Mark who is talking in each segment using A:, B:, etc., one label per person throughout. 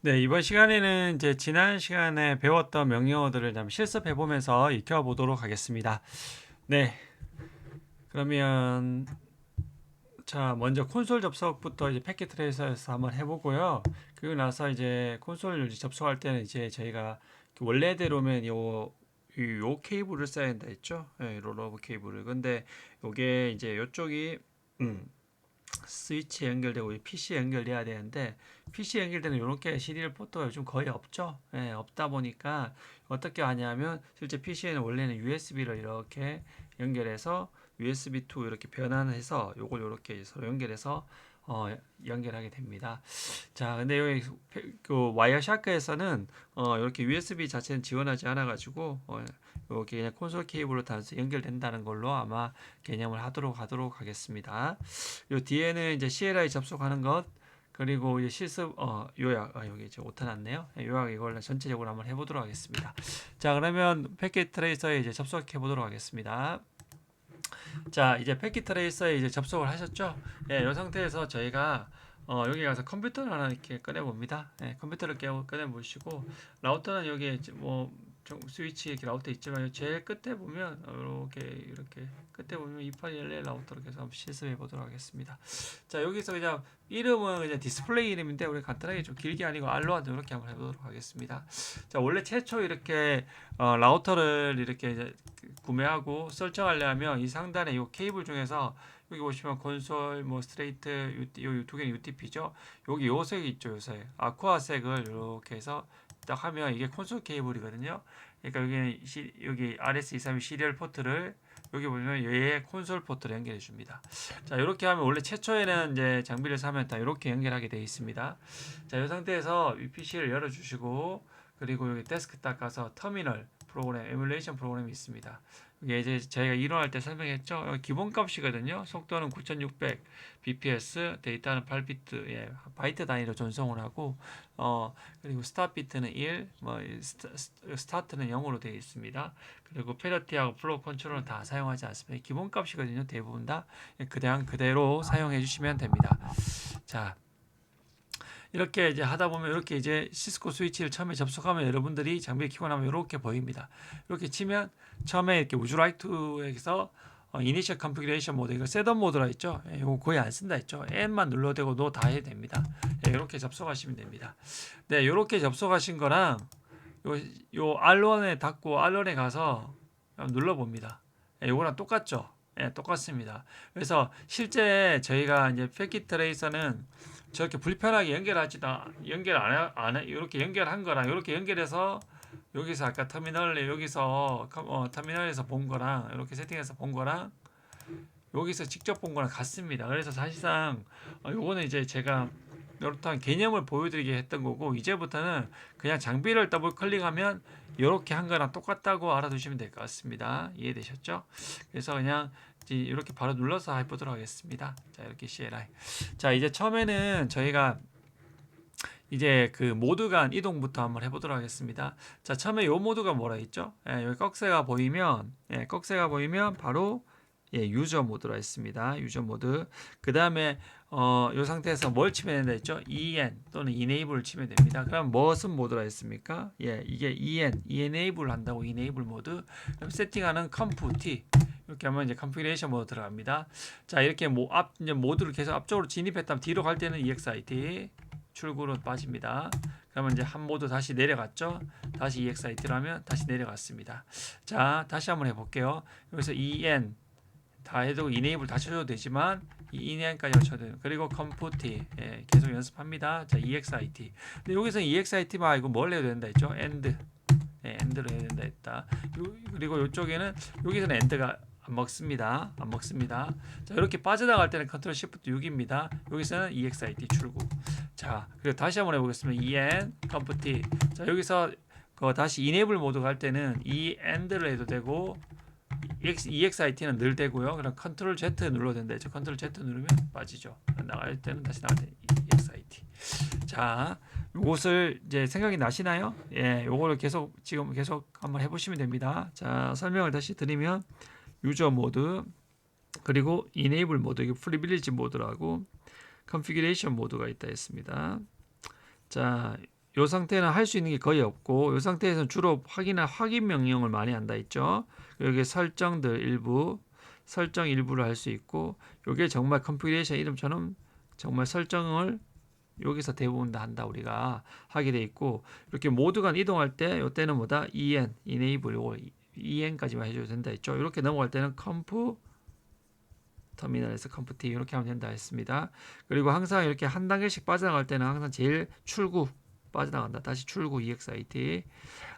A: 네, 이번 시간에는 이제 지난 시간에 배웠던 명령어들을 좀 실습해 보면서 익혀 보도록 하겠습니다. 네, 그러면 자, 먼저 콘솔 접속부터 이제 패킷 트레이서에서 한번 해보고요. 그리고 나서 이제 콘솔 접속할 때는 이제 저희가 원래대로면 요 케이블을 써야 된다 했죠? 네, 롤러브 케이블을. 근데 요게 이제 요쪽이 음, 스위치 연결되고 PC에 연결돼야 되는데 PC에 연결되는 이렇게 시리얼 포트가 요즘 거의 없죠. 예, 없다 보니까 어떻게 하냐면 실제 PC에는 원래는 USB를 이렇게 연결해서 USB2 이렇게 변환해서 요걸 이렇게 서로 연결해서 연결하게 됩니다. 자, 근데 여기 그 와이어샤크에서는 이렇게 USB 자체는 지원하지 않아 가지고 이렇게 그냥 콘솔 케이블로 단순히 연결된다는 걸로 아마 개념을 하도록 하겠습니다. 요 뒤에는 이제 CLI 접속하는 것 그리고 이제 실습 요약 여기 이제 오타 났네요. 요약 이걸 전체적으로 한번 해보도록 하겠습니다. 자, 그러면 패킷 트레이서에 이제 접속해 보도록 하겠습니다. 자, 이제 패킷 트레이서에 이제 접속을 하셨죠? 예, 이 상태에서 저희가 여기 가서 컴퓨터를 하나 이렇게 꺼내 봅니다. 예, 컴퓨터를 꺼내 보시고 라우터는 여기 뭐 스위치 이렇게 라우터 있지만 제일 끝에 보면 이렇게 끝에 보면 2811 라우터로 계속 한번 시습해 보도록 하겠습니다. 자, 여기서 그냥 이름은 그냥 디스플레이 이름인데 우리 간단하게 좀 길게 아니고 알로하도 이렇게 한번 해보도록 하겠습니다. 자, 원래 최초 이렇게 라우터를 이렇게 이제 구매하고 설정하려면 이 상단에 이 케이블 중에서 여기 보시면 콘솔 뭐 스트레이트 두 개는 UTP죠. 여기 요 색이 있죠, 요 색. 아쿠아색을 이렇게 해서 딱 하면 이게 콘솔 케이블이거든요. 그러니까 여기 RS232 시리얼 포트를 여기 보면 얘의 콘솔 포트를 연결해 줍니다. 자, 이렇게 하면 원래 최초에는 이제 장비를 사면 다 이렇게 연결하게 되어 있습니다. 자, 이 상태에서 이 PC를 열어 주시고 그리고 여기 데스크탑 가서 터미널 프로그램, 에뮬레이션 프로그램이 있습니다. 이게 이제 저희가 이론할 때 설명했죠. 기본 값이거든요. 속도는 9600 bps, 데이터는 8비트, 예, 바이트 단위로 전송을 하고, 그리고 스타트 비트는 1, 스타트는 0으로 되어 있습니다. 그리고 페러티하고 플로우 컨트롤은 다 사용하지 않습니다. 기본 값이거든요. 대부분 다 그냥 그대로 사용해 주시면 됩니다. 자, 이렇게 이제 하다 보면 이렇게 이제 시스코 스위치를 처음에 접속하면 여러분들이 장비를 켜고 나면 이렇게 보입니다. 이렇게 치면 처음에 이렇게 우주 라이트에서 이니셜 컨피그레이션 모드 이거 셋업 모드라 있죠. 예, 이거 거의 안 쓴다 했죠. N만 눌러대고 노 다 해도 됩니다. 예, 이렇게 접속하시면 됩니다. 네, 이렇게 접속하신 거랑 요 R1에 닫고 R1에 가서 눌러봅니다. 예, 요거랑 똑같죠. 예, 똑같습니다. 그래서 실제 저희가 이제 패킷 트레이서는 저렇게 불편하게 연결 이렇게 연결한 거랑 이렇게 연결해서 여기서 아까 터미널에 여기서 터미널에서 본 거랑 이렇게 세팅해서 본 거랑 여기서 직접 본 거랑 같습니다. 그래서 사실상 요거는 이제 제가 이렇다는 개념을 보여드리게 했던 거고 이제부터는 그냥 장비를 더블 클릭하면 이렇게 한 거랑 똑같다고 알아두시면 될 것 같습니다. 이해되셨죠? 그래서 그냥 이렇게 바로 눌러서 해보도록 하겠습니다. 자, 이렇게 CLI. 자, 이제 처음에는 저희가 이제 그 모드 간 이동부터 한번 해보도록 하겠습니다. 자, 처음에 요 모드가 뭐라 했죠? 예, 여기 꺽쇠가 보이면 바로 유저 모드라 했습니다. 유저 모드. 그 다음에 요 상태에서 뭘 치면 된다 했죠? EN 또는 Enable을 치면 됩니다. 그럼 무슨 모드라 했습니까? 예, 이게 Enable 한다고 Enable 모드. 그럼 세팅하는 Comp T 이렇게 하면 이제 컨피그레이션 모드 들어갑니다. 자, 이렇게 이제 모드를 계속 앞쪽으로 진입했다면 뒤로 갈 때는 EXIT 출구로 빠집니다. 그러면 이제 한 모드 다시 내려갔죠. 다시 EXIT로 하면 다시 내려갔습니다. 자, 다시 한번 해볼게요. 여기서 EN 다 해도 enable 다 쳐줘도 되지만 이 en까지 쳐도 돼요. 그리고 compt 계속 연습합니다. 자, EXIT. 근데 여기서 EXIT 말고 뭘 해야 된다 했죠? end로 해야 된다 했다. 그리고 이쪽에는 여기서는 end가 안 먹습니다. 자, 이렇게 빠져나갈 때는 컨트롤 시프트 6입니다. 여기서는 EXIT 출구. 자, 그리고 다시 한번 해보겠습니다. en compt. 자, 여기서 다시 enable 모드 갈 때는 end를 해도 되고 EXIT는 늘 되고요. 그럼 컨트롤 Z 눌러야 된다 했죠. 컨트롤 Z 누르면 빠지죠. 나갈 때는 다시 나갈 때 EXIT. 자, 요것을 이제 생각이 나시나요? 예, 요거를 지금 계속 한번 해보시면 됩니다. 자, 설명을 다시 드리면 유저 모드 그리고 enable 모드, 이게 프리빌리지 모드라고 컨피그레이션 모드가 있다 했습니다. 자, 요 상태는 할 수 있는 게 거의 없고 요 상태에서는 주로 확인 명령을 많이 한다 했죠. 여기 설정들 일부 설정 일부를 할 수 있고 요게 정말 컨피그레이션 이름처럼 정말 설정을 여기서 대부분 다 한다 우리가 하게 돼 있고 이렇게 모드 간 이동할 때 요때는 뭐다 enable 요거 en까지만 해줘도 된다 했죠. 이렇게 넘어갈 때는 컴프 터미널에서 컴프트 이렇게 하면 된다 했습니다. 그리고 항상 이렇게 한 단계씩 빠져나갈 때는 항상 제일 출구 빠져나간다. 다시 출구 EXIT.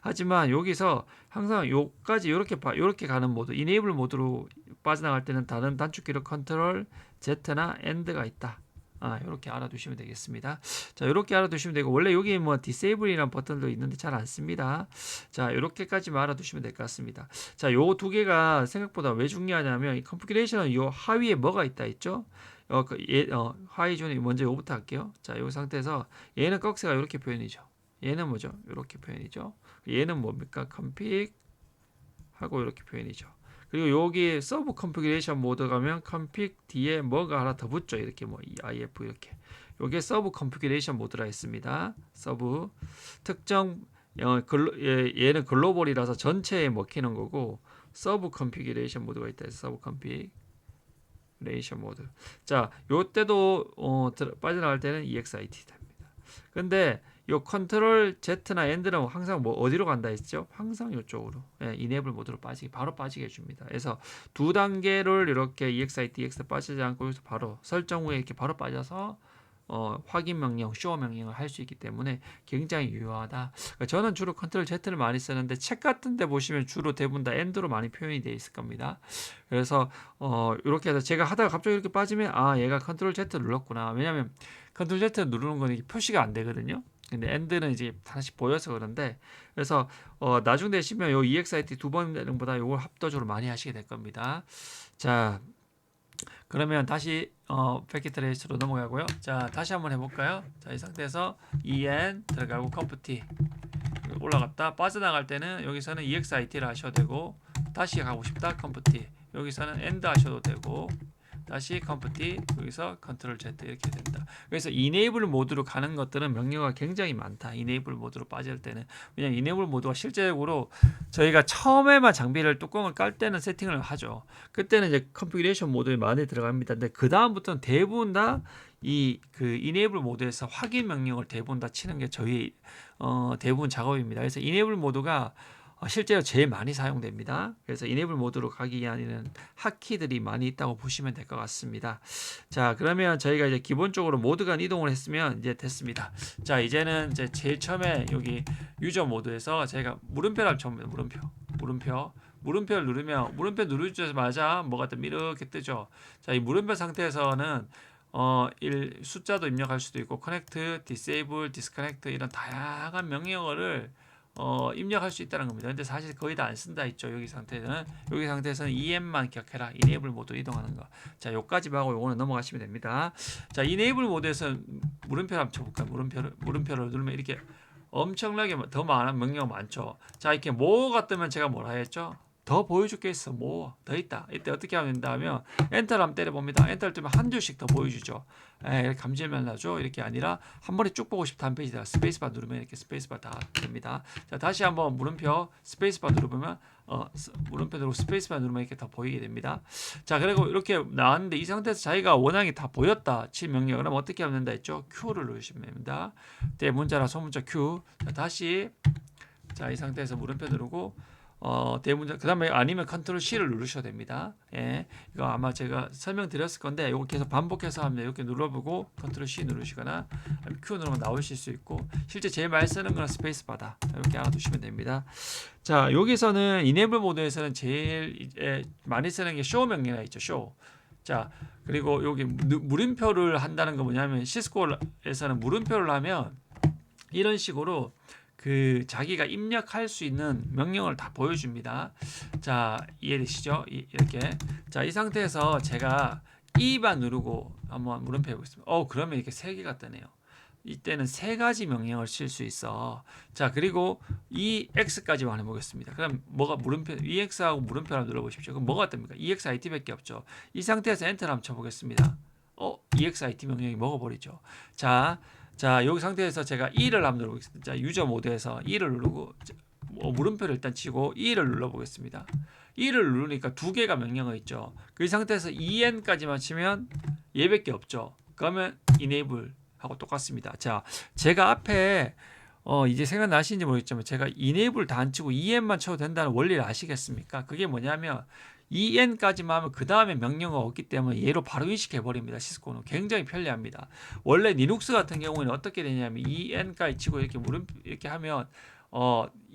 A: 하지만 여기서 항상 요까지 이렇게 가는 모드, 이네이블 모드로 빠져나갈 때는 다른 단축키로 컨트롤 Z나 End가 있다. 이렇게 알아두시면 되겠습니다. 자, 이렇게 알아두시면 되고 원래 여기 뭐 디세이블이라는 버튼도 있는데 잘 안 씁니다. 자, 이렇게까지만 알아두시면 될 것 같습니다. 자, 요 두 개가 생각보다 왜 중요하냐면 이 컨피그레이션은 요 하위에 뭐가 있다 했죠? 하위 존에 먼저 요부터 할게요. 자, 요 상태에서 얘는 꺽쇠가 이렇게 표현이죠. 얘는 뭐죠? 이렇게 표현이죠. 얘는 뭡니까? 컨피그 하고 이렇게 표현이죠. 그리고 여기 서브 컨피그레이션 모드 가면 컨피그 뒤에 뭐가 하나 더 붙죠. 이렇게 뭐 if 이렇게. 요게 서브 컨피그레이션 모드라 했습니다. 서브 특정 얘는 글로벌이라서 전체에 먹히는 거고 서브 컨피그레이션 모드가 있다 해서 서브 컨피그레이션 모드. 자, 요때도 빠져나갈 때는 EXIT 됩니다. 근데 요 컨트롤 Z나 End는 항상 뭐 어디로 간다 했죠? 항상 이쪽으로 이네이블 모드로 바로 빠지게 해줍니다. 그래서 두 단계를 이렇게 EXIT, EX 빠지지 않고 여기서 바로 설정 후에 이렇게 바로 빠져서 확인 명령, 쇼 명령을 할 수 있기 때문에 굉장히 유효하다. 그러니까 저는 주로 컨트롤 Z를 많이 쓰는데 책 같은 데 보시면 주로 대부분 다 End로 많이 표현이 되어 있을 겁니다. 그래서 이렇게 해서 제가 하다가 갑자기 이렇게 빠지면 얘가 컨트롤 Z 눌렀구나. 왜냐면 컨트롤 Z 누르는 건 이게 표시가 안 되거든요. 근데 엔드는 이제 하나씩 보여서 그런데 그래서 나중 되시면 요 EXIT 두 번 되는 보다 요걸 합도적으로 많이 하시게 될 겁니다. 자, 그러면 다시 패킷 트레이스로 넘어가고요. 자, 다시 한번 해볼까요? 자, 이 상태에서 en 들어가고 컴프트 올라갔다 빠져나갈 때는 여기서는 EXIT를 하셔도 되고 다시 가고 싶다 컴프트 여기서는 end 하셔도 되고 다시 컴프트 여기서 컨트롤 Z 이렇게 된다. 그래서 이네이블 모드로 가는 것들은 명령어가 굉장히 많다. 이네이블 모드로 빠질 때는 왜냐면 이네이블 모드가 실제적으로 저희가 처음에만 장비를 뚜껑을 깔 때는 세팅을 하죠. 그때는 이제 컨피그레이션 모드에 많이 들어갑니다. 근데 그 다음부터는 대부분 다 이 그 이네이블 모드에서 확인 명령을 대부분 다 치는 게 저희 대부분 작업입니다. 그래서 이네이블 모드가 실제로 제일 많이 사용됩니다. 그래서 이네이블 모드로 가기 위한 핫키들이 많이 있다고 보시면 될 것 같습니다. 자, 그러면 저희가 이제 기본적으로 모드 간 이동을 했으면 이제 됐습니다. 자, 이제는 이제 제일 처음에 여기 유저 모드에서 제가 물음표를 줍니다. 물음표를 누르면 물음표 누르자마자 뭐가 또 이렇게 뜨죠. 자, 이 물음표 상태에서는 숫자도 입력할 수도 있고 커넥트, 디세이블, 디스커넥트 이런 다양한 명령어를 입력할 수 있다는 겁니다. 근데 사실 거의 다 안 쓴다 했죠. 여기 상태에서는 EM만 기억해라. 이네이블 모드 이동하는 거. 자, 요까지 하고 요거는 넘어가시면 됩니다. 자, 이네이블 모드에서 물음표를 한번 쳐볼까요? 물음표를 누르면 이렇게 엄청나게 더 많은 명령 많죠. 자, 이렇게 뭐가 뜨면 제가 뭐라 했죠? 더 보여줄 게 있어. 뭐 더 있다. 이때 어떻게 하면 된다 하면 엔터를 한번 때려봅니다. 엔터를 뜨면 한 줄씩 더 보여주죠. 이렇게 감지면 나죠. 이렇게 아니라 한 번에 쭉 보고 싶다 한 페이지다. 스페이스바 누르면 이렇게 스페이스바 다 됩니다. 자, 다시 한번 물음표 스페이스바 누르면 물음표 누르고 스페이스바 누르면 이렇게 더 보이게 됩니다. 자, 그리고 이렇게 나왔는데 이 상태에서 자기가 원하는 게 다 보였다. 칠 명령. 그럼 어떻게 하면 된다 했죠? Q를 누르시면 됩니다. 대문자나 소문자 Q. 자, 다시 이 상태에서 물음표 누르고 대문자 그다음에 아니면 컨트롤 C를 누르셔도 됩니다. 이거 아마 제가 설명드렸을 건데 이거 계속 반복해서 하면 이렇게 눌러보고 컨트롤 C 누르시거나 Q 누르면 나오실 수 있고 실제 제일 많이 쓰는 거는 스페이스 바다 이렇게 알아두시면 됩니다. 자, 여기서는 이네이블 모드에서는 제일 많이 쓰는 게 쇼 명령어가 있죠. 쇼. 자, 그리고 여기 물음표를 한다는 거 뭐냐면 시스코에서는 물음표를 하면 이런 식으로 자기가 입력할 수 있는 명령을 다 보여줍니다. 자, 이해되시죠? 이렇게. 자, 이 상태에서 제가 E만 누르고 한번 물음표 해보겠습니다. 그러면 이렇게 세 개가 뜨네요. 이때는 세 가지 명령을 쓸 수 있어. 자, 그리고 EX까지만 해보겠습니다. 그럼 뭐가 물음표, EX하고 물음표를 눌러보십시오. 그럼 뭐가 뜹니까? EXIT밖에 없죠. 이 상태에서 엔터를 한번 쳐보겠습니다. EXIT 명령이 먹어버리죠. 자, 자, 여기 상태에서 제가 E를 한번 눌러보겠습니다. 자, 유저 모드에서 E를 누르고 물음표를 일단 치고 E를 눌러보겠습니다. E를 누르니까 두 개가 명령어 있죠. 그 상태에서 en까지만 치면 얘밖에 없죠. 그러면 enable 하고 똑같습니다. 자, 제가 앞에 이제 생각나시는지 모르겠지만 제가 enable 다 안 치고 en만 쳐도 된다는 원리를 아시겠습니까? 그게 뭐냐면 en까지만 하면 그 다음에 명령어가 없기 때문에 얘로 바로 인식해 버립니다. 시스코는 굉장히 편리합니다. 원래 리눅스 같은 경우는 어떻게 되냐면 en까지 치고 이렇게 이렇게 하면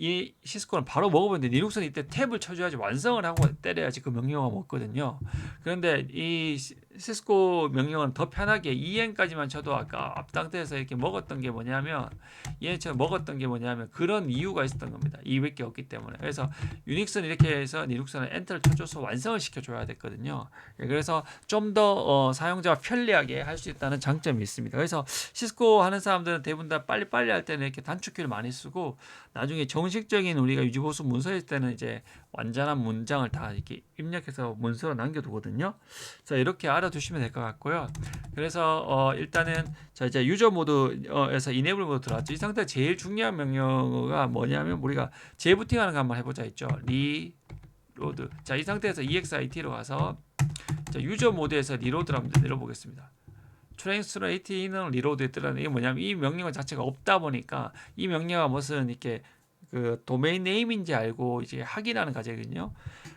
A: 이 시스코는 바로 먹어보는데 리눅스는 이때 탭을 쳐줘야지 완성을 하고 때려야지 그 명령어가 먹거든요. 그런데 이 시스코 명령은 더 편하게 en까지만 쳐도 아까 앞 상태에서 이렇게 먹었던 게 뭐냐면 얘처럼 먹었던 게 뭐냐면 그런 이유가 있었던 겁니다. 이밖에 없기 때문에. 그래서 유닉스는 이렇게 해서 리눅스는 엔터를 쳐줘서 완성을 시켜줘야 됐거든요. 그래서 좀 더 사용자가 편리하게 할 수 있다는 장점이 있습니다. 그래서 시스코 하는 사람들은 대부분 다 빨리빨리 할 때는 이렇게 단축키를 많이 쓰고 나중에 정식적인 우리가 유지보수 문서일 때는 이제 완전한 문장을 다 이렇게 입력해서 문서로 남겨두거든요. 자, 이렇게 알아두시면 될 것 같고요. 그래서 일단은 자 이제 유저 모드에서 이네이블 모드 들어왔죠. 이 상태 제일 중요한 명령어가 뭐냐면 우리가 재부팅하는 거 한번 해보자 했죠. 리로드. 자, 이 상태에서 EXIT로 가서 자, 유저 모드에서 리로드를 한번 내려보겠습니다. 트랜스레이트는 리로드에 뜨라는 이게 뭐냐면 이 명령어 자체가 없다 보니까 이 명령어가 무슨 이렇게 그 도메인 네임인지 알고 이제 확인하는 과정이거든요.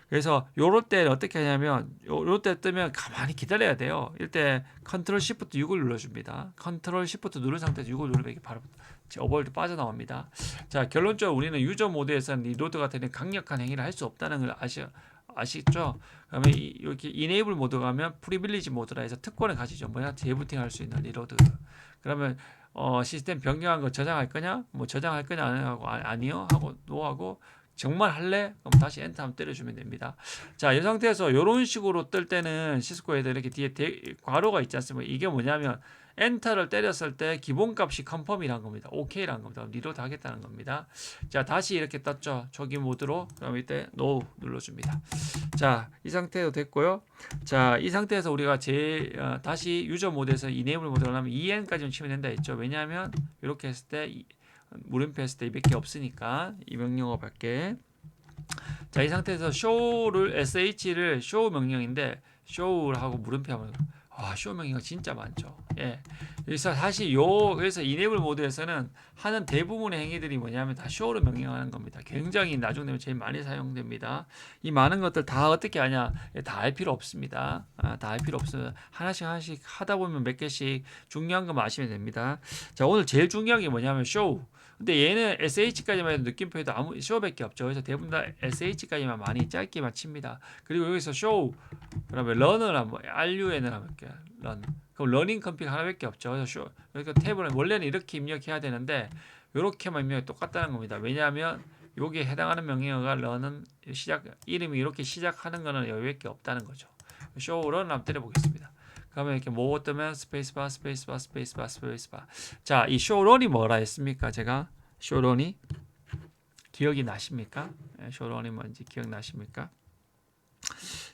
A: 그래서 요럴 때 어떻게 하냐면 요럴 때 뜨면 가만히 기다려야 돼요. 이때 컨트롤 시프트 6을 눌러줍니다. 컨트롤 시프트 누른 상태에서 6을 누르면 이게 바로 오버월드 빠져나옵니다. 자, 결론적으로 우리는 유저 모드에서는 리로드 같은 강력한 행위를 할 수 없다는 걸 아시죠? 그러면 이렇게 이네이블 모드 가면 프리빌리지 모드라 해서 특권을 가지죠. 뭐냐? 재부팅 할 수 있는 리로드. 그러면 시스템 변경한 거 저장할 거냐? 뭐 저장할 거냐 안 하고 아니요 하고 노하고 정말 할래? 그럼 다시 엔터 한번 때려주면 됩니다. 자, 이 상태에서 이런 식으로 뜰 때는 시스코 애들 이렇게 뒤에 괄호가 있지 않습니까? 이게 뭐냐면 엔터를 때렸을 때 기본값이 컨펌이란 겁니다. OK라는 겁니다. 리로드 하겠다는 겁니다. 자, 다시 이렇게 떴죠. 초기 모드로. 그럼 이때 NO 눌러줍니다. 자, 이 상태도 됐고요. 자, 이 상태에서 우리가 다시 유저 모드에서 이네이블 모드로 하면 en까지는 치면 된다 했죠. 왜냐하면 이렇게 했을 때 물음표 했을 때 이밖에 없으니까 이 명령어밖에. 자, 이 상태에서 show를 sh를 show 명령인데 show를 하고 물음표 하면 쇼 명령어 진짜 많죠. 예. 그래서 사실 그래서 이네이블 모드에서는 하는 대부분의 행위들이 뭐냐면 다 show로 명령하는 겁니다. 굉장히 나중 되면 제일 많이 사용됩니다. 이 많은 것들 다 어떻게 하냐? 다 알 필요 없습니다. 다 알 필요 없어요. 하나씩 하다 보면 몇 개씩 중요한 것만 아시면 됩니다. 자, 오늘 제일 중요한 게 뭐냐면 show. 근데 얘는 sh까지만 해도 느낌표에도 아무 show밖에 없죠. 그래서 대부분 다 sh까지만 많이 짧게만 칩니다. 그리고 여기서 show 그다음에 run을 한번 run을 한번 볼게요. run. 그럼 러닝 컴피그 하나밖에 없죠. 그래서 show 그러니까 탭을 원래는 이렇게 입력해야 되는데 이렇게만 입력이 똑같다는 겁니다. 왜냐하면 여기에 해당하는 명령어가 run은 이름이 이렇게 시작하는 거는 여기밖에 없다는 거죠. show run 한번 때려보겠습니다. 그러면 이렇게 뭐 뜨면 스페이스바. 자, 이 쇼런이 뭐라 했습니까? 제가 쇼런이 기억이 나십니까? 쇼런이 뭔지 기억나십니까?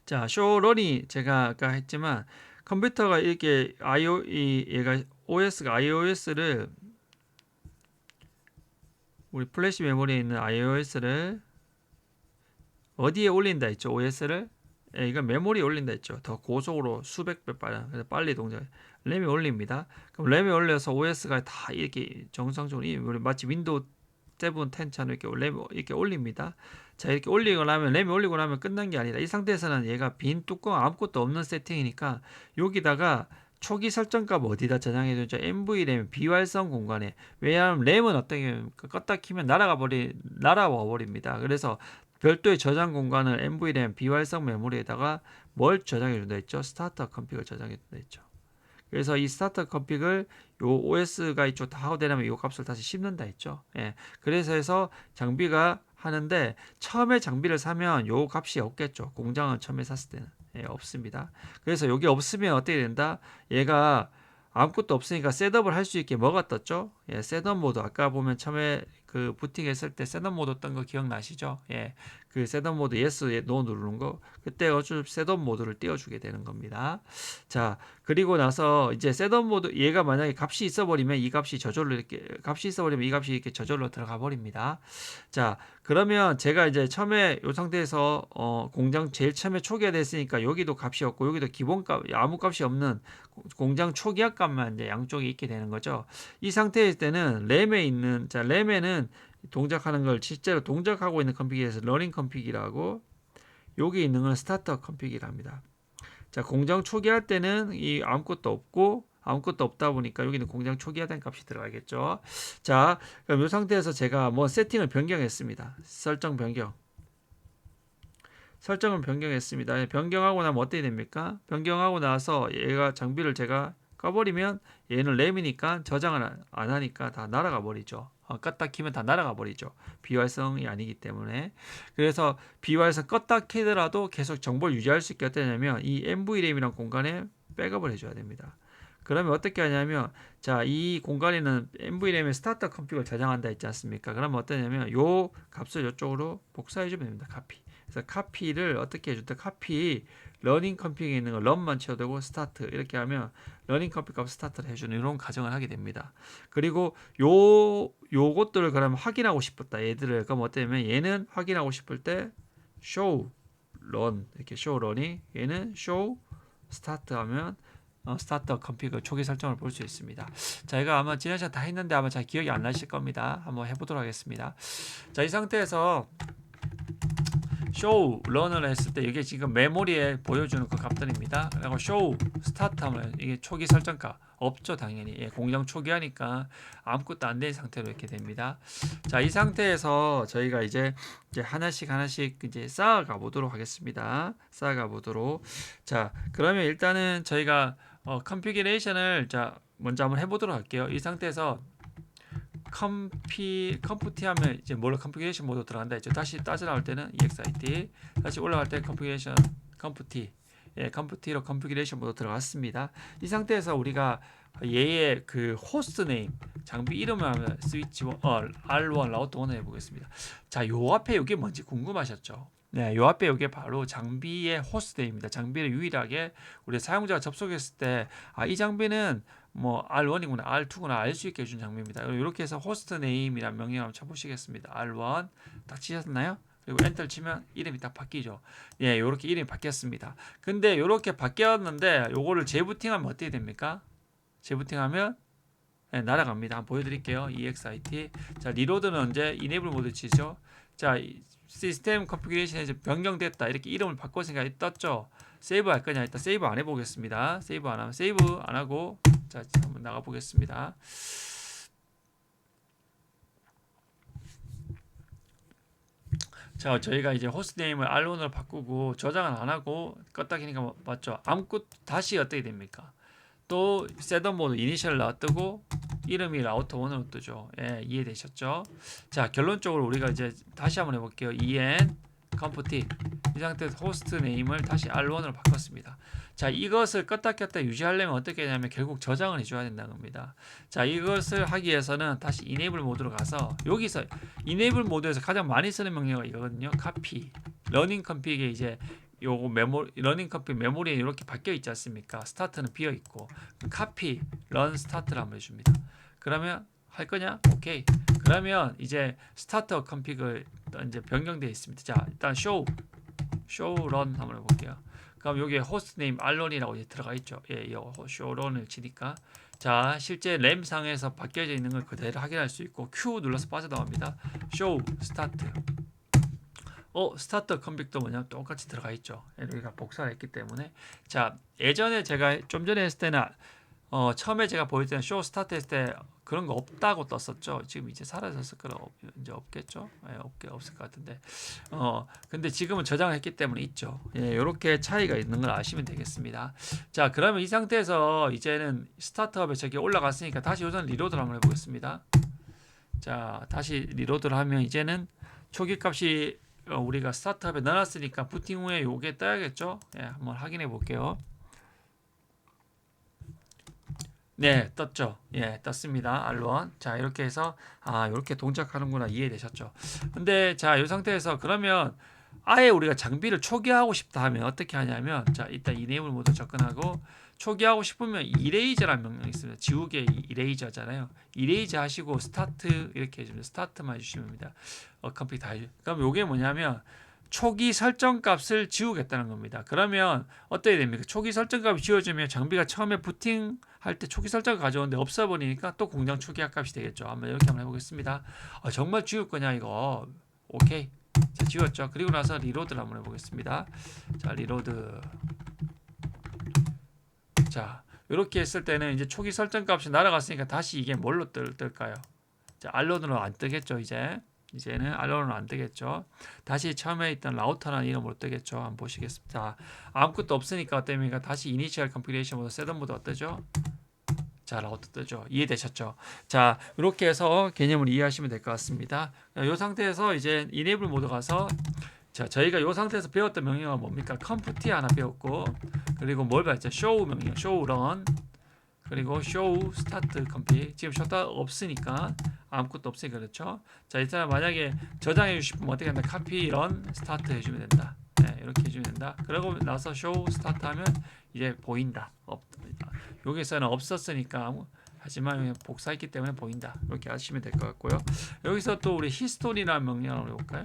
A: 자, 쇼런이 제가 아까 했지만 컴퓨터가 이렇게 얘가 OS가 iOS를 우리 플래시 메모리에 있는 iOS를 어디에 올린다 했죠? OS를 이건 메모리에 올린다 했죠. 더 고속으로 수백 배 빨리 동작. 램에 올립니다. 그럼 램에 올려서 OS가 다 이렇게 정상적으로 마치 윈도우 7, 10처럼 이렇게 램에 이렇게 올립니다. 자, 이렇게 올리고 나면 램에 올리고 나면 끝난 게 아니라 이 상태에서는 얘가 빈 뚜껑 아무것도 없는 세팅이니까 여기다가 초기 설정값 어디다 저장해 두죠? NV램 비활성 공간에. 왜냐하면 램은 어떻게 껐다 키면 날아와 버립니다. 그래서 별도의 저장 공간을 NV램 비활성 메모리에다가 뭘 저장해 준다 했죠? 스타터 컴픽을 저장해 준다 했죠. 그래서 이 스타터 컴픽을 요 OS가 이쪽 다 하고 되려면 이 값을 다시 씹는다 했죠. 예. 그래서 해서 장비가 하는데 처음에 장비를 사면 요 값이 없겠죠. 공장은 처음에 샀을 때는 없습니다. 그래서 여기 없으면 어떻게 된다? 얘가 아무것도 없으니까 셋업을 할 수 있게 뭐가 떴죠? 셋업 모드 아까 보면 처음에 그 부팅했을 때 셋업 모드 뜬 거 기억나시죠? 예, 그 셋업 모드 yes, no 누르는 거 그때 어쩔 수 셋업 모드를 띄워주게 되는 겁니다. 자, 그리고 나서 이제 셋업 모드 얘가 만약에 값이 있어버리면 이 값이 저절로 이렇게 값이 있어버리면 이 값이 이렇게 저절로 들어가 버립니다. 자, 그러면 제가 이제 처음에 이 상태에서 공장 제일 처음에 초기화 됐으니까 여기도 값이 없고 여기도 기본값 아무 값이 없는 공장 초기화 값만 이제 양쪽에 있게 되는 거죠. 이 상태일 때는 램에 있는 자 램에는 동작하는 걸 실제로 동작하고 있는 컴퓨터에서 러닝 컴퓨터라고 여기 있는 건 스타터 컴퓨터랍니다. 자, 공장 초기화할 때는 이 아무것도 없고 아무것도 없다 보니까 여기는 공장 초기화된 값이 들어가겠죠. 자, 그럼 이 상태에서 제가 뭐 세팅을 변경했습니다. 설정을 변경했습니다. 변경하고 나면 어떻게 됩니까? 변경하고 나서 얘가 장비를 제가 꺼버리면 얘는 램이니까 저장을 안 하니까 다 날아가 버리죠. 껐다 키면 다 날아가 버리죠. 비활성이 아니기 때문에. 그래서 비활성 껐다 키더라도 계속 정보를 유지할 수 있게 어떻게 하냐면 이 NVRAM이라는 공간에 백업을 해줘야 됩니다. 그러면 어떻게 하냐면 자, 이 공간에는 NVRAM의 스타터 컴퓨터를 저장한다 했지 않습니까? 그러면 어떠냐면 요 값을 이쪽으로 복사해 주면 됩니다. 카피. 그래서 카피를 어떻게 해줄 때 카피 러닝 컴퓨터에 있는 거 런만 쳐도 되고 스타트 이렇게 하면 러닝 컴퓨터 값 스타트를 해주는 이런 가정을 하게 됩니다. 그리고 요것들을 그러면 확인하고 싶었다. 얘들을 그럼 어떠냐면 얘는 확인하고 싶을 때 show run 이렇게 show run이 얘는 show start 하면 스타터 컴퓨터 초기 설정을 볼 수 있습니다. 자, 이거 아마 지난 시간 다 했는데 아마 잘 기억이 안 나실 겁니다. 한번 해보도록 하겠습니다. 자, 이 상태에서 show run을 했을 때 이게 지금 메모리에 보여주는 그 값들입니다. 그리고 show start 하면 이게 초기 설정값 없죠, 당연히. 예, 공정 초기화니까 아무것도 안 된 상태로 이렇게 됩니다. 자, 이 상태에서 저희가 이제 하나씩 이제 쌓아가 보도록 하겠습니다. 쌓아가 보도록. 자, 그러면 일단은 저희가 컨피그레이션을 자 먼저 한번 해보도록 할게요. 이 상태에서 컴퓨티 하면 이제 뭘로 컨피그레이션 모드 들어간다 했죠. 다시 따져 나올 때는 EXIT, 다시 올라갈 때 컨피그레이션 컴퓨티, 예, 컴퓨티로 컨피그레이션 모드 들어갔습니다. 이 상태에서 우리가 얘의 그 호스트 네임 장비 이름을 하면 스위치 R1 라우터 1을 해보겠습니다. 자, 요 앞에 이게 뭔지 궁금하셨죠? 네, 요 앞에 이게 바로 장비의 호스트 네임입니다. 장비를 유일하게 우리 사용자가 접속했을 때 이 장비는 뭐 R1이구나, R2구나 알 수 있게 해준 장비입니다. 이렇게 해서 호스트 네임이라는 명령을 한번 쳐보시겠습니다. R1 딱 치셨나요? 그리고 엔터를 치면 이름이 딱 바뀌죠. 예, 이렇게 이름이 바뀌었습니다. 근데 이렇게 바뀌었는데 요거를 재부팅하면 어떻게 됩니까? 재부팅하면 네, 날아갑니다. 한번 보여드릴게요. EXIT. 자, 리로드는 언제 이네이블 모드 치죠. 자, 시스템 컨피그레이션에서 변경됐다. 이렇게 이름을 바꿨으니까 떴죠. 세이브 할 거냐? 일단 세이브 안 해보겠습니다. 세이브 안 하면 세이브 안 하고 자, 한번 나가 보겠습니다. 자, 저희가 이제 호스트 네임을 R1으로 바꾸고 저장을 안 하고 껐다 키니까 맞죠? 아무것도 다시 어떻게 됩니까? 또 셋업 모드 이니셜 놔두고 이름이 라우터 1으로 뜨죠. 예, 이해되셨죠? 자, 결론적으로 우리가 이제 다시 한번 해볼게요. en 컴퓨티 이 상태에서 호스트 네임을 다시 R1으로 바꿨습니다. 자, 이것을 껐다 켰다 유지하려면 어떻게 하냐면 결국 저장을 해줘야 된다는 겁니다. 자, 이것을 하기 위해서는 다시 enable 모드로 가서 여기서 enable 모드에서 가장 많이 쓰는 명령어가 이거거든요. copy 러닝 컴퓨터에 이제 요거 러닝 컴퓨터 메모리에 이렇게 바뀌어 있지 않습니까? 스타트는 비어 있고 copy run start를 한번 해줍니다. 그러면 할 거냐? 오케이. 그러면 이제 스타터 컴퓨터 이제 변경되어 있습니다. 자, 일단 show run 한번 해볼게요. 그럼 여기에 호스트 네임 R1이라고 이제 들어가 있죠. 예, 이 show run을 치니까 자, 실제 램 상에서 바뀌어져 있는 걸 그대로 확인할 수 있고 Q 눌러서 빠져나옵니다. show start 스타터 컴퓨터 뭐냐면 똑같이 들어가 있죠. 여기가 복사를 했기 때문에 자, 예전에 제가 좀 전에 했을 때는 처음에 제가 보일 때는 쇼 스타트 했을 때 그런 거 없다고 떴었죠. 지금 이제 사라졌을 거라 이제 없겠죠. 예, 없을 것 같은데 근데 지금은 저장했기 때문에 있죠. 예, 이렇게 차이가 있는 걸 아시면 되겠습니다. 자, 그러면 이 상태에서 이제는 스타트업에 저기 올라갔으니까 다시 우선 리로드를 한번 해보겠습니다. 자, 다시 리로드를 하면 이제는 초기 값이 우리가 스타트업에 넣어놨으니까 부팅 후에 요게 떠야겠죠. 예, 한번 확인해 볼게요. 네, 떴죠. 예, 떴습니다. R1. 자, 이렇게 해서 이렇게 동작하는구나 이해되셨죠? 근데 자, 이 상태에서 그러면 아예 우리가 장비를 초기화하고 싶다 하면 어떻게 하냐면 자, 일단 이네이블 모드 접근하고 초기화하고 싶으면 이레이저라는 명령이 있습니다. 지우개 이레이저잖아요. 이레이저 하시고 스타트 이렇게 해주면 스타트만 해주시면 됩니다. 컴퓨터 다 해주. 그럼 요게 뭐냐면 초기 설정 값을 지우겠다는 겁니다. 그러면 어떻게 됩니까? 초기 설정 값이 지워지면 장비가 처음에 부팅할 때 초기 설정을 가져오는데 없어버리니까 또 공장 초기화 값이 되겠죠. 한번 이렇게 한번 해보겠습니다. 정말 지울 거냐 이거. 오케이. 자, 지웠죠. 그리고 나서 리로드를 한번 해보겠습니다. 자, 리로드. 자, 이렇게 했을 때는 이제 초기 설정 값이 날아갔으니까 다시 이게 뭘로 뜰까요? 자, 알론으로 안 뜨겠죠, 이제는 알론으로 안 뜨겠죠. 다시 처음에 있던 라우터라는 이름으로 뜨겠죠. 한번 보시겠습니다. 자, 아무것도 없으니까 어때입니까? 다시 이니셜 컴피레이션 모드, 셋업 모드 어떠죠? 자, 라우터 뜨죠. 이해되셨죠? 자, 이렇게 해서 개념을 이해하시면 될 것 같습니다. 이 상태에서 이제 이네이블 모드 가서 자, 저희가 이 상태에서 배웠던 명령은 뭡니까? 컴프티 하나 배웠고 그리고 뭘 배웠죠? 쇼우 명령, 쇼우 런 그리고 show start 컴피 지금 셔터 없으니까 아무것도 없으니까 그렇죠. 자, 일단 만약에 저장해 주실 분 어떻게 한다? copy run start 해주면 된다. 네, 이렇게 해주면 된다. 그러고 나서 show start 하면 이제 보인다. 여기서는 없었으니까 하지만 복사했기 때문에 보인다. 이렇게 하시면 될 것 같고요. 여기서 또 우리 history라는 명령을 해볼까요?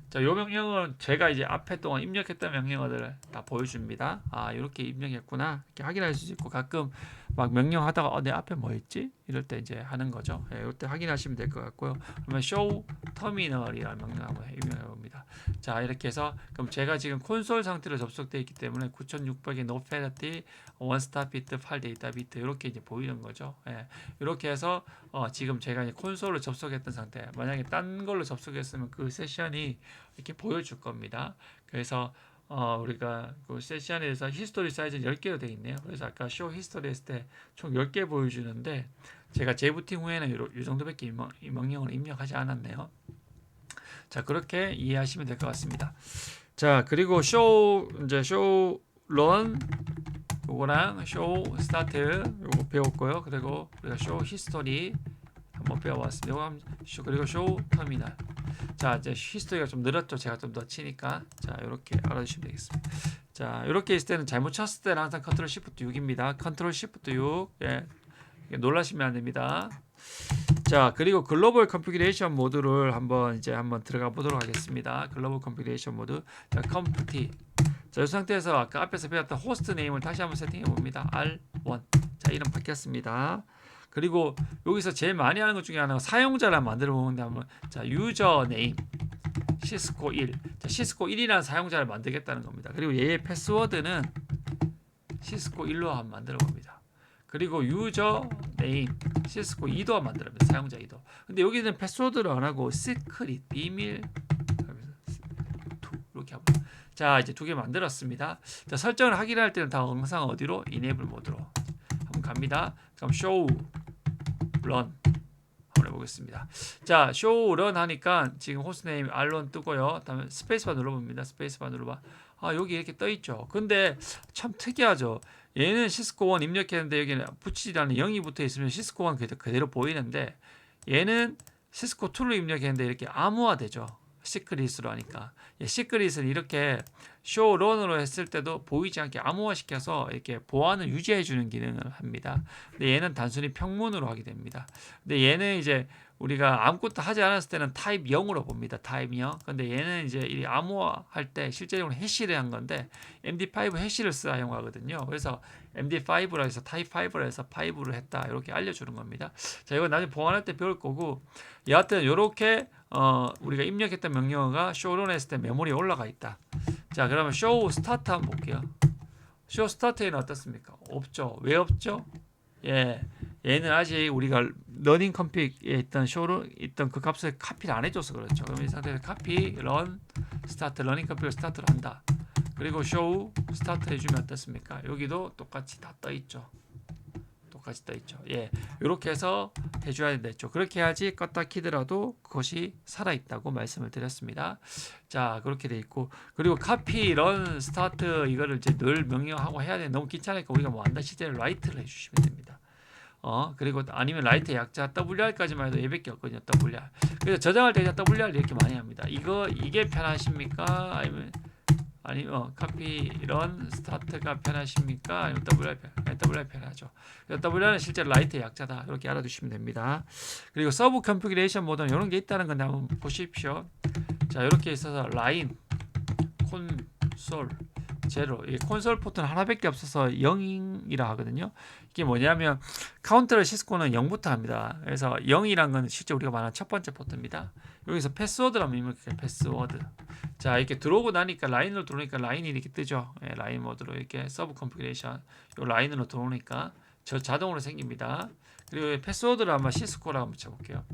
A: 자, 요 명령은 제가 이제 앞에 동안 입력했던 명령어들을 다 보여줍니다. 이렇게 입력했구나. 이렇게 확인할 수 있고 가끔 막 명령하다가 내 앞에 뭐 있지? 이럴 때 이제 하는 거죠. 예, 이때 확인하시면 될 것 같고요. 그러면 show terminal이라는 명령 한번 입력해 봅니다. 자, 이렇게 해서 그럼 제가 지금 콘솔 상태로 접속되어 있기 때문에 9600의 no fidelity, one stop bit, file data bit 이렇게 이제 보이는 거죠. 예, 이렇게 해서 지금 제가 이제 콘솔로 접속했던 상태. 만약에 딴 걸로 접속했으면 그 세션이 이렇게 보여줄 겁니다. 그래서 우리가 그 세션에 대해서 히스토리 사이즈는 10개로 되어 있네요. 그래서 아까 쇼 히스토리 했을 때 총 10개 보여주는데 제가 재부팅 후에는 이 정도밖에 이 명령을 입력하지 않았네요. 자, 그렇게 이해하시면 될 것 같습니다. 자, 그리고 쇼 런 요거랑 쇼 스타트 요거 배웠고요. 그리고 우리가 쇼 히스토리 한번 배워봤습니다. 그리고 쇼 터미널. 자, 이제 히스토리가 좀 늘었죠. 제가 좀 더 치니까. 자, 이렇게 알아주시면 되겠습니다. 자, 이렇게 있을 때는 잘못 쳤을 때는 항상 컨트롤 시프트 6입니다. 컨트롤 시프트 6. 예. 놀라시면 안 됩니다. 자, 그리고 글로벌 컨피그레이션 모드를 한번 들어가 보도록 하겠습니다. 글로벌 컨피그레이션 모드. 자, 컴프티. 자, 이 상태에서 아까 앞에서 배웠던 호스트 네임을 다시 한번 세팅해 봅니다. R1. 자, 이름 바뀌었습니다. 그리고 여기서 제일 많이 하는 것 중에 하나가 사용자를 만들어 보는데 한번 자, 유저 네임 시스코 1. 자, 시스코 1이라는 사용자를 만들겠다는 겁니다. 그리고 얘의 패스워드는 시스코 1로 한번 만들어 봅니다. 그리고 유저 네임 시스코 2도 한번 만들어 봅니다. 사용자 2도. 근데 여기는 패스워드를 안 하고 시크릿 비밀 이렇게 하고. 자, 이제 두 개 만들었습니다. 자, 설정을 확인할 때는 다 항상 어디로? 이네이블 모드로 한번 갑니다. 그럼 show run 한번 해보겠습니다. 자, show run 하니까 지금 호스트네임 run 뜨고요. 다음에 스페이스바 눌러봅니다. 스페이스바 눌러봐. 여기 이렇게 떠 있죠. 근데 참 특이하죠. 얘는 시스코 1 입력했는데 여기는 붙이지 않는 0이 붙어 있으면 시스코 1 그대로 보이는데 얘는 시스코 2를 입력했는데 이렇게 암호화되죠. 시크릿으로 하니까. 시크릿은 이렇게 쇼 런으로 했을 때도 보이지 않게 암호화시켜서 이렇게 보안을 유지해주는 기능을 합니다. 근데 얘는 단순히 평문으로 하게 됩니다. 근데 얘는 이제 우리가 아무것도 하지 않았을 때는 타입 0으로 봅니다. 타입 0. 근데 얘는 이제 이 암호화할 때 실제적으로 해시를 한 건데 MD5 해시를 사용하거든요. 그래서 MD5라 해서 타입 5라 해서 5를 했다. 이렇게 알려주는 겁니다. 자, 이거 나중에 보안할 때 배울 거고 여하튼 이렇게 우리가 입력했던 명령어가 쇼런 했을 때 메모리에 올라가 있다. 자, 그러면 show start 한번 볼게요. show start에는 어떻습니까? 없죠. 왜 없죠? 예, 얘는 아직 우리가 러닝 컴픽에 있던 쇼로 있던 그 값을 카피를 안 해줘서 그렇죠. 그럼 이 상태에서 카피, 런, 스타트, 러닝 컴픽을 스타트를 한다. 그리고 show 스타트 해주면 어떻습니까? 여기도 똑같이 다 떠 있죠. 똑같이 떠 있죠. 예, 이렇게 해서 해줘야 되죠. 그렇게 해야지 껐다 키더라도 그것이 살아 있다고 말씀을 드렸습니다. 자, 그렇게 돼 있고 그리고 카피, 런, 스타트 이거를 이제 늘 명령하고 해야 돼. 너무 귀찮으니까 우리가 뭐 한다 시제를 라이트를 해주시면 됩니다. 그리고 아니면 라이트의 약자 WR까지만 해도 얘밖에 없거든요. WR. 그래서 저장할 때 그냥 WR 이렇게 많이 합니다. 이게 편하십니까? 아니면 카피 런 스타트가 편하십니까? 아니면 WR 편하죠. WR은 실제 라이트의 약자다. 이렇게 알아두시면 됩니다. 그리고 서브 컨피그레이션 모드는 이런 게 있다는 건데 한번 보십시오. 자, 이렇게 있어서 라인, 콘솔, 제로. 이 콘솔 포트는 하나밖에 없어서 0이라 하거든요. 이게 뭐냐면 카운터를 시스코는 0부터 합니다. 그래서 0이란 건 실제 우리가 말하는 첫 번째 포트입니다. 여기서 패스워드라면 입력해요. 패스워드. 자, 이렇게 들어오고 나니까 라인으로 들어오니까 라인이 이렇게 뜨죠. 예, 라인 모드로 이렇게 서브 컨피그레이션 요 라인으로 들어오니까 자동으로 생깁니다. 그리고 패스워드를 한번 시스코라고 한번 쳐볼게요.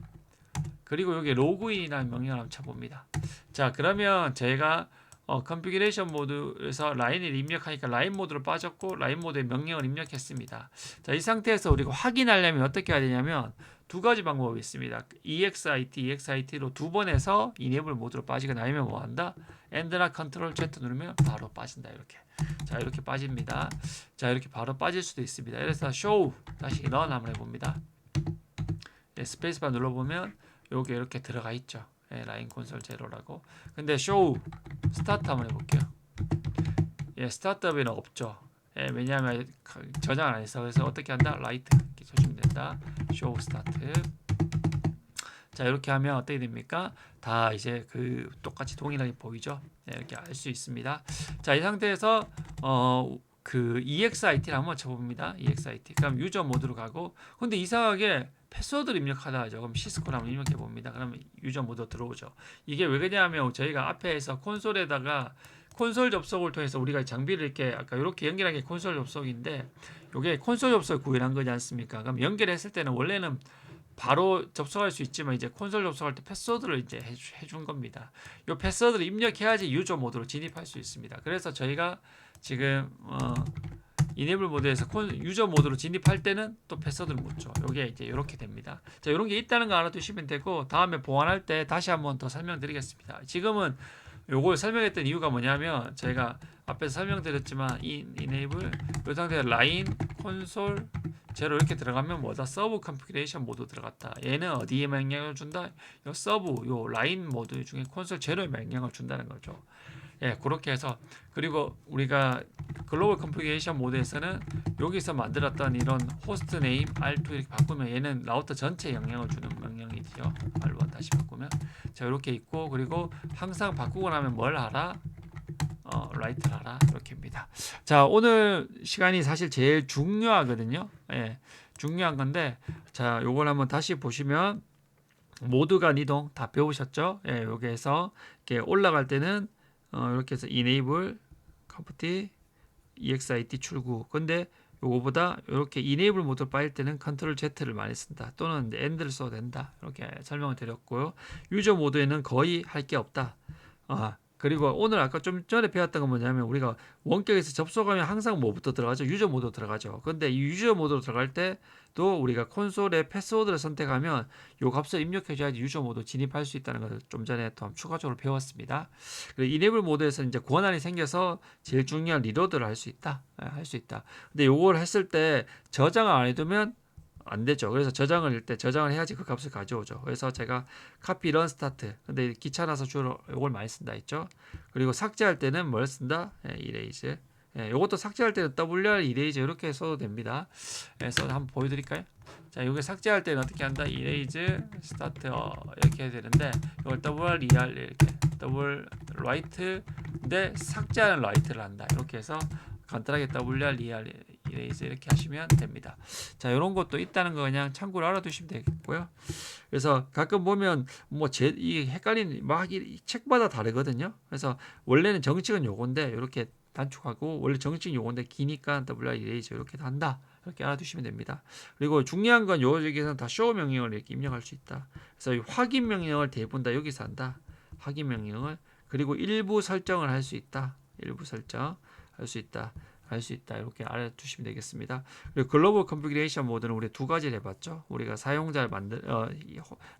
A: 그리고 여기 로그인이라는 명령을 한번 쳐봅니다. 자, 그러면 제가 컨피그레이션 모드에서 라인을 입력하니까 라인 모드로 빠졌고 라인 모드에 명령을 입력했습니다. 자, 이 상태에서 우리가 확인하려면 어떻게 해야 되냐면 두 가지 방법이 있습니다. EXIT로 두 번 해서 이네이블 모드로 빠지거나 아니면 뭐 한다? 엔드나 컨트롤 Z 누르면 바로 빠진다. 이렇게. 자, 이렇게 빠집니다. 자, 이렇게 바로 빠질 수도 있습니다. 그래서 show 다시 run 한번 해봅니다. 네, 스페이스바 눌러보면 요게 이렇게 들어가 있죠. 예, 라인 콘솔 제로라고. 근데 show 스타트 한번 해볼게요. 예, 스타트업에는 없죠. 예, 왜냐하면 저장을 안 해서. 그래서 어떻게 한다? 라이트 이렇게 쳐주면 된다. show 스타트. 자, 이렇게 하면 어떻게 됩니까? 다 이제 똑같이 동일하게 보이죠. 네, 이렇게 알 수 있습니다. 자, 이 상태에서 EXIT를 한번 쳐봅니다. EXIT. 그럼 유저 모드로 가고. 근데 이상하게 패스워드를 입력하다 하죠. 그럼 시스코를 한번 입력해 봅니다. 그러면 유저 모드 들어오죠. 이게 왜 그러냐면 저희가 앞에서 콘솔에다가 콘솔 접속을 통해서 우리가 장비를 이렇게 아까 이렇게 연결한 게 콘솔 접속인데 이게 콘솔 접속을 구현한 거지 않습니까? 그럼 연결했을 때는 원래는 바로 접속할 수 있지만 이제 콘솔 접속할 때 패스워드를 이제 해준 겁니다. 이 패스워드를 입력해야지 유저 모드로 진입할 수 있습니다. 그래서 저희가 지금 이네이블 모드에서 유저 모드로 진입할 때는 또 패스워드를 묻죠. 이게 이제 이렇게 됩니다. 자, 이런 게 있다는 거 알아두시면 되고 다음에 보완할 때 다시 한번 더 설명드리겠습니다. 지금은 요걸 설명했던 이유가 뭐냐면 저희가 앞에서 설명드렸지만 이네이블 이 상태에 라인 콘솔 제로 이렇게 들어가면 뭐다? 서브 컨피그레이션 모드 들어갔다. 얘는 어디에 명령을 준다? 요 서브 요 라인 모드 중에 콘솔 제로에 명령을 준다는 거죠. 예, 그렇게 해서 그리고 우리가 글로벌 컨피그레이션 모드에서는 여기서 만들었던 이런 호스트 네임 R2 이렇게 바꾸면 얘는 라우터 전체에 영향을 주는 명령이죠. R1 다시 바꾸면 자, 이렇게 있고 그리고 항상 바꾸고 나면 뭘 하라? 라이트를 하라 이렇게입니다. 자, 오늘 시간이 사실 제일 중요하거든요. 예, 중요한 건데 자, 요걸 한번 다시 보시면 모드 간 이동 다 배우셨죠? 예, 여기에서 이렇게 올라갈 때는 이렇게 해서 enable 컴프티 exit 출구. 근데 요거보다 이렇게 enable 모드로 빠질 때는 컨트롤 Z를 많이 쓴다. 또는 end를 써도 된다. 이렇게 설명을 드렸고요. 유저 모드에는 거의 할 게 없다. 그리고 오늘 아까 좀 전에 배웠던 건 뭐냐면 우리가 원격에서 접속하면 항상 뭐부터 들어가죠? 유저 모드 들어가죠. 근데 이 유저 모드로 들어갈 때도 우리가 콘솔에 패스워드를 선택하면 요 값을 입력해줘야지 유저 모드 진입할 수 있다는 것을 좀 전에 또 추가적으로 배웠습니다. 그리고 이네이블 모드에서 이제 권한이 생겨서 제일 중요한 리로드를 할 수 있다. 할 수 있다. 근데 요걸 했을 때 저장을 안 해두면 안 되죠. 그래서 저장을 할 때 저장을 해야지 그 값을 가져오죠. 그래서 제가 copy run start. 근데 귀찮아서 주로 이걸 많이 쓴다 했죠. 그리고 삭제할 때는 뭘 쓴다? erase. 이것도 삭제할 때는 WR erase 이렇게 써도 됩니다. 그래서 한번 보여드릴까요? 자, 이게 삭제할 때는 어떻게 한다? erase start 이렇게 해야 되는데 이걸 WR 이렇게 더블 라이트인데 삭제하는 라이트를 한다. 이렇게 해서 간단하게 WR erase 이렇게 하시면 됩니다. 자, 이런 것도 있다는 거 그냥 참고로 알아두시면 되겠고요. 그래서 가끔 보면 이 헷갈리는 이 책마다 다르거든요. 그래서 원래는 정식은 요건데 이렇게 단축하고 원래 정식 요건데 기니까 WR erase 이렇게 한다. 이렇게 알아두시면 됩니다. 그리고 중요한 건 여기서는 다 show 명령을 이렇게 입력할 수 있다. 그래서 이 확인 명령을 대부분 다 여기서 한다. 확인 명령을 그리고 일부 설정을 할 수 있다. 일부 설정 할 수 있다. 갈 수 있다. 이렇게 알아두시면 되겠습니다. 그리고 글로벌 컨피그레이션 모드는 우리 두 가지를 해봤죠. 우리가 사용자를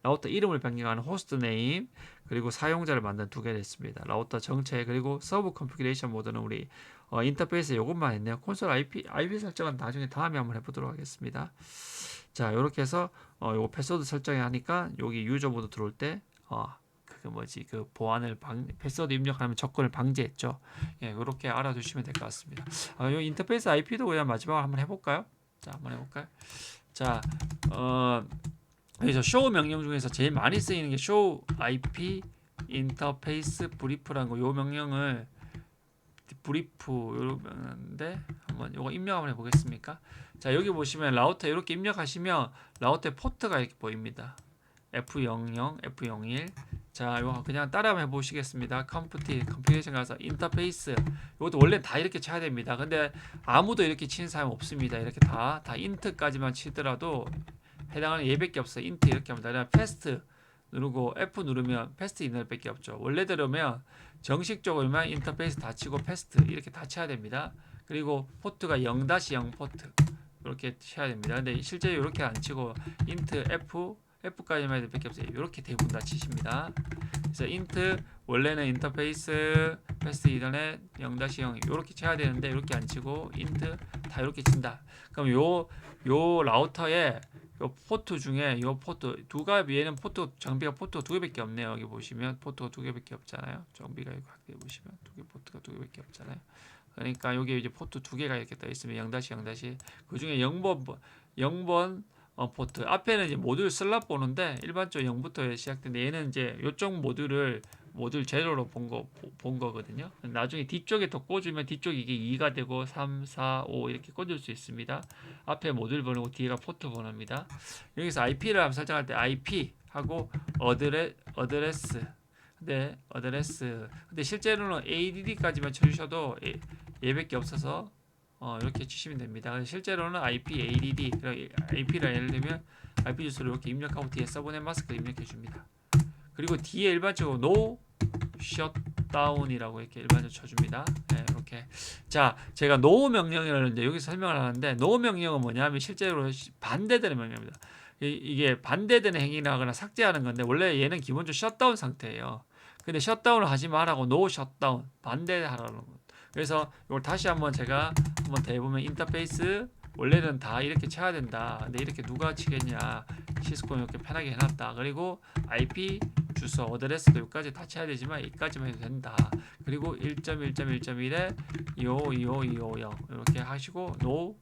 A: 라우터 이름을 변경하는 호스트 네임, 그리고 사용자를 만든 두 개를 했습니다. 라우터 정체, 그리고 서브 컨피그레이션 모드는 우리 인터페이스 이것만 했네요. 콘솔 IP 설정은 나중에 다음에 한번 해보도록 하겠습니다. 자, 이렇게 해서 요거 패스워드 설정에 하니까 여기 유저 모드 들어올 때 그 보안을 패스워드 입력하면 접근을 방지했죠. 예, 이렇게 알아두시면 될 것 같습니다. 요 인터페이스 IP도 그냥 마지막으로 한번 해볼까요? 자, 한번 해볼까요? 자, 여기서 show 명령 중에서 제일 많이 쓰이는 게 show IP 인터페이스 브리프라는 거, 요 명령을 브리프 요런데 한번 요거 입력 한번 해보겠습니까? 자, 여기 보시면 라우터 이렇게 입력하시면 라우터의 포트가 이렇게 보입니다. F00, F01. 자, 이거 그냥 따라 한번 해보시겠습니다. 컴퓨테이션 가서 인터페이스. 이것도 원래 다 이렇게 쳐야 됩니다. 근데 아무도 이렇게 치는 사람 없습니다. 이렇게 다 인트까지만 치더라도 해당하는 얘밖에 없어요. 인트 이렇게 합니다. 그냥 패스트 누르고 F 누르면 패스트 인터밖에 없죠. 원래대로면 정식적으로만 인터페이스 다 치고 패스트 이렇게 다 쳐야 됩니다. 그리고 포트가 0-0 포트 이렇게 쳐야 됩니다. 근데 실제 이렇게 안 치고 인트 F까지만 해도 밖에 없어요. 이렇게 대부분 다 치십니다. 그래서 인트 원래는 인터페이스 패스트 이더넷 0-0 이렇게 쳐야 되는데 이렇게 안 치고 인트 다 이렇게 친다. 그럼 요 라우터에 요 포트 중에 요 포트 얘는 포트 정비가 포트 두 개밖에 없네요. 여기 보시면 포트가 두 개밖에 없잖아요. 정비가 이거 확대해 보시면 포트가 두 개밖에 없잖아요. 그러니까 여기 이제 포트 두 개가 이렇게 떠 있으면 0-0- 그 중에 0번 포트 앞에는 이제 모듈 슬랍 보는데 일반적으로 0부터 시작되는데 얘는 이제 요쪽 모듈 제로로 본 거거든요. 나중에 뒤쪽에 더 꽂으면 뒤쪽 이게 2가 되고 3, 4, 5 이렇게 꽂을 수 있습니다. 앞에 모듈 번호고 뒤가 포트 번호입니다. 여기서 IP를 한번 설정할 때 IP 하고 어드레스 근데 실제로는 ADD까지만 쳐주셔도 얘밖에 없어서 이렇게 치시면 됩니다. 실제로는 IP, ADD, IP라 예를 들면 IP 주소를 이렇게 입력하고 뒤에 서브넷 마스크를 입력해 줍니다. 그리고 뒤에 일반적으로 no shutdown이라고 이렇게 일반적으로 쳐줍니다. 네, 이렇게. 자, 제가 no 명령을 이제 여기서 설명을 하는데 no 명령은 뭐냐면 실제로 반대되는 명령입니다. 이게 반대되는 행위를 하거나 삭제하는 건데 원래 얘는 기본적으로 셧다운 상태예요. 근데 셧다운을 하지 말라고 no shutdown 반대하라는 거. 그래서 이걸 다시 한번 제가 한번 더 해보면 인터페이스 원래는 다 이렇게 쳐야 된다. 근데 이렇게 누가 치겠냐? 시스코 이렇게 편하게 해놨다. 그리고 IP 주소 어드레스도 여기까지 다 쳐야 되지만 여기까지만 해도 된다. 그리고 1.1.1.1에 25250 이렇게 하시고 no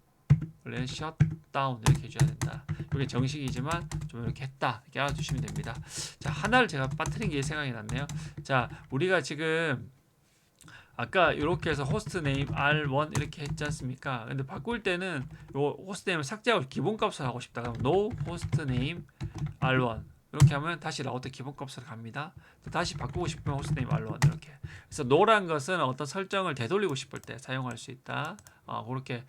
A: 원래는 셧다운 이렇게 해줘야 된다. 이게 정식이지만 좀 이렇게 했다. 이렇게 알아두시면 됩니다. 자, 하나를 제가 빠뜨린 게 생각이 났네요. 자, 우리가 지금 아까 이렇게 해서 호스트 네임 R1 이렇게 했지 않습니까? 근데 바꿀 때는 요 호스트 네임을 삭제하고 기본값을 하고 싶다. 그럼 no host name R1 이렇게 하면 다시 라우터 기본값으로 갑니다. 또 다시 바꾸고 싶으면 호스트 네임 R1 이렇게. 그래서 no란 것은 어떤 설정을 되돌리고 싶을 때 사용할 수 있다. 그렇게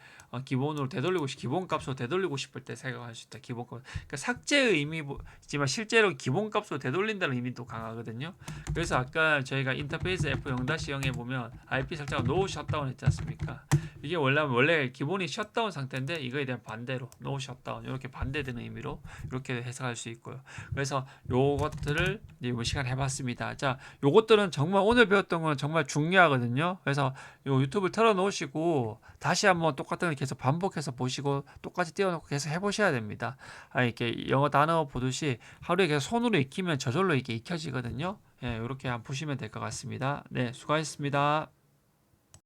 A: 기본으로 기본값으로 되돌리고 싶을 때 사용할 수 있다. 기본값. 그러니까 삭제의 의미지만 실제로 기본값으로 되돌린다는 의미도 강하거든요. 그래서 아까 저희가 인터페이스 F0-0에 보면 IP 설정을 no shutdown 했지 않습니까? 이게 원래 기본이 셧다운 상태인데 이거에 대한 반대로 no shutdown 이렇게 반대되는 의미로 이렇게 해석할 수 있고요. 그래서 요것들을 이번 시간 해봤습니다. 자, 요것들은 정말 오늘 배웠던 건 정말 중요하거든요. 그래서 요 유튜브를 틀어놓으시고 다시 한번 똑같은 걸 계속 반복해서 보시고 똑같이 띄워놓고 계속 해보셔야 됩니다. 이렇게 영어 단어 보듯이 하루에 계속 손으로 익히면 저절로 이렇게 익혀지거든요. 예, 이렇게 한번 보시면 될 것 같습니다. 네, 수고하셨습니다.